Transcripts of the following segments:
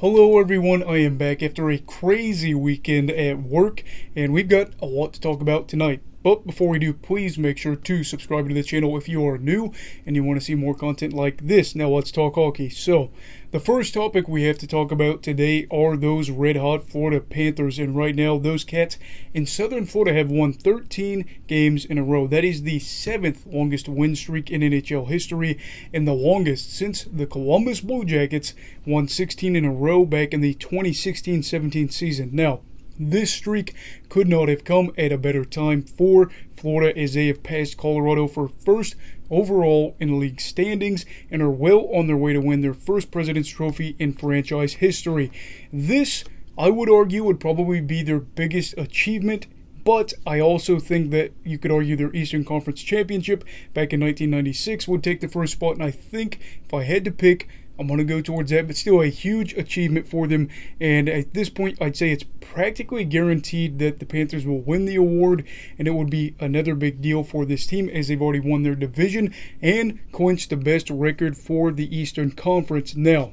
Hello everyone, I am back after a crazy weekend at work, and we've got a lot to talk about tonight. But before we do, please make sure to subscribe to the channel if you are new and you want to see more content like this. Now let's talk hockey. So, the first topic we have to talk about today are those red hot Florida Panthers, and right now those Cats in Southern Florida have won 13 games in a row. That is the 7th longest win streak in NHL history and the longest since the Columbus Blue Jackets won 16 in a row back in the 2016-17 season. Now, this streak could not have come at a better time for Florida, as they have passed Colorado for first overall in league standings and are well on their way to win their first President's Trophy in franchise history. This, I would argue, would probably be their biggest achievement, but I also think that you could argue their Eastern Conference Championship back in 1996 would take the first spot, and I think if I had to pick, I'm going to go towards that, but still a huge achievement for them. And at this point, I'd say it's practically guaranteed that the Panthers will win the award, and it would be another big deal for this team as they've already won their division and clinched the best record for the Eastern Conference. Now,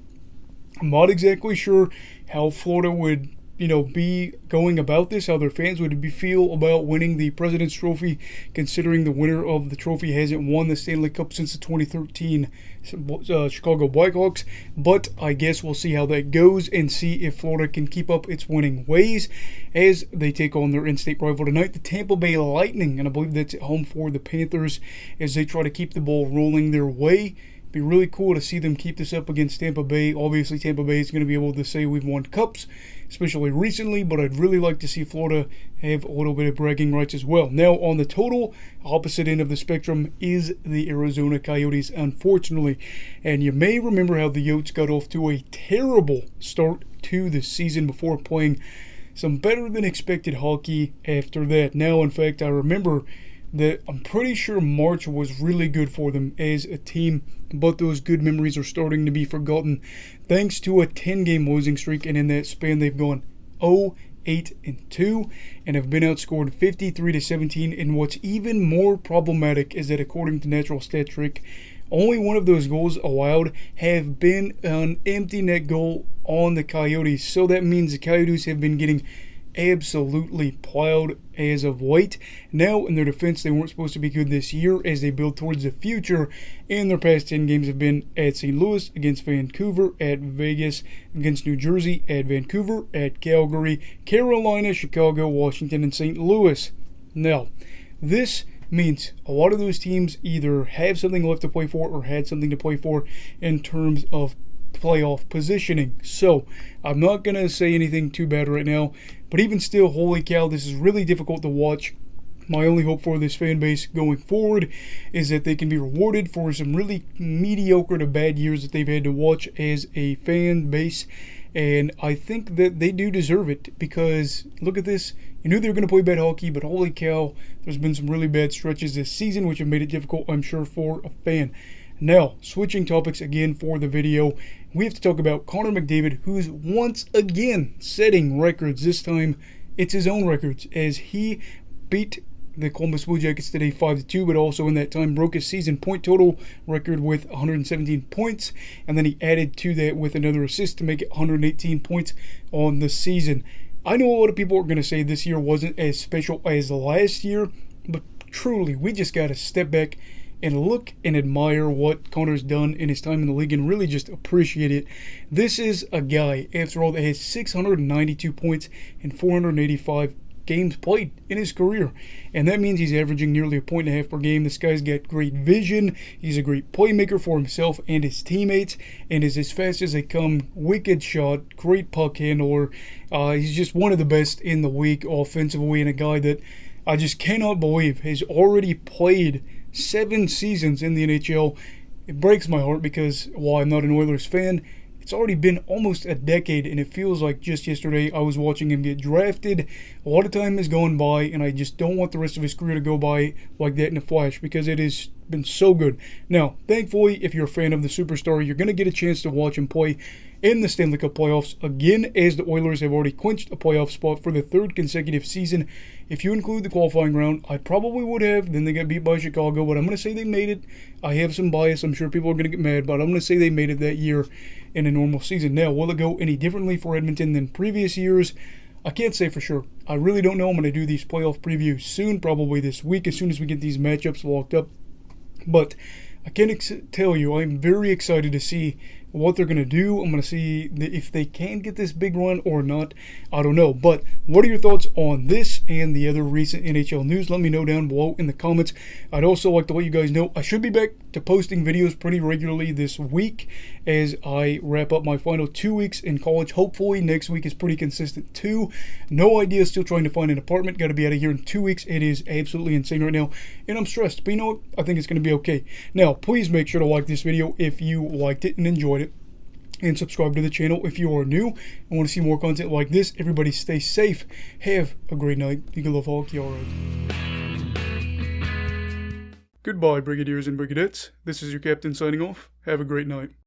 I'm not exactly sure how Florida would be going about this, how their fans would feel about winning the President's Trophy, considering the winner of the trophy hasn't won the Stanley Cup since the 2013 Chicago Blackhawks. But I guess we'll see how that goes and see if Florida can keep up its winning ways as they take on their in-state rival tonight, the Tampa Bay Lightning, and I believe that's at home for the Panthers as they try to keep the ball rolling their way. Be really cool to see them keep this up against Tampa Bay. Obviously, Tampa Bay is going to be able to say we've won cups, especially recently, but I'd really like to see Florida have a little bit of bragging rights as well. Now, on the total opposite end of the spectrum is the Arizona Coyotes, unfortunately. And you may remember how the Yotes got off to a terrible start to the season before playing some better than expected hockey after that. Now, in fact, I remember that I'm pretty sure March was really good for them as a team, but those good memories are starting to be forgotten thanks to a 10-game losing streak, and in that span they've gone 0-8-2 and have been outscored 53-17. And what's even more problematic is that according to Natural Stat Trick, only one of those goals allowed have been an empty net goal on the Coyotes. So that means the Coyotes have been getting absolutely plowed as of late. Now, in their defense, they weren't supposed to be good this year as they build towards the future, and their past 10 games have been at St. Louis, against Vancouver, at Vegas, against New Jersey, at Vancouver, at Calgary, Carolina, Chicago, Washington, and St. Louis. Now, this means a lot of those teams either have something left to play for or had something to play for in terms of playoff positioning. So I'm not going to say anything too bad right now, but even still, holy cow, this is really difficult to watch. My only hope for this fan base going forward is that they can be rewarded for some really mediocre to bad years that they've had to watch as a fan base. And I think that they do deserve it, because look at this. You knew they were going to play bad hockey, but holy cow, there's been some really bad stretches this season which have made it difficult, I'm sure, for a fan. Now, switching topics again for the video, we have to talk about Connor McDavid, who's once again setting records. This time, it's his own records, as he beat the Columbus Blue Jackets today 5-2, but also in that time broke his season point total record with 117 points, and then he added to that with another assist to make it 118 points on the season. I know a lot of people are going to say this year wasn't as special as last year, but truly, we just got to step back and look and admire what Connor's done in his time in the league and really just appreciate it. This is a guy, after all, that has 692 points and 485 games played in his career. And that means he's averaging nearly 1.5 points per game. This guy's got great vision. He's a great playmaker for himself and his teammates, and is as fast as they come. Wicked shot, great puck handler. He's just one of the best in the league offensively, and a guy that I just cannot believe has already played 7 seasons in the NHL. It breaks my heart because while I'm not an Oilers fan, it's already been almost a decade, and it feels like just yesterday I was watching him get drafted. A lot of time has gone by, and I just don't want the rest of his career to go by like that in a flash, because it has been so good. Now, thankfully, if you're a fan of the superstar, you're going to get a chance to watch him play in the Stanley Cup playoffs again, as the Oilers have already clinched a playoff spot for the 3rd consecutive season. If you include the qualifying round, I probably would have. Then they got beat by Chicago, but I'm going to say they made it. I have some bias. I'm sure people are going to get mad, but I'm going to say they made it that year. in a normal season. Now, will it go any differently for Edmonton than previous years? I can't say for sure. I really don't know. I'm going to do these playoff previews soon, probably this week, as soon as we get these matchups locked up. But I can tell you, I'm very excited to see what they're going to do. I'm going to see if they can get this big run or not. I don't know. But what are your thoughts on this and the other recent NHL news? Let me know down below in the comments. I'd also like to let you guys know I should be back to posting videos pretty regularly this week as I wrap up my final 2 weeks in college. Hopefully next week is pretty consistent too. No idea, still trying to find an apartment. Got to be out of here in 2 weeks. It is absolutely insane right now and I'm stressed. But you know what? I think it's going to be okay. Now, please make sure to like this video if you liked it and enjoyed it. And subscribe to the channel if you are new and want to see more content like this. Everybody stay safe. Have a great night. You can love hockey, alright. Goodbye, Brigadiers and Brigadettes. This is your captain signing off. Have a great night.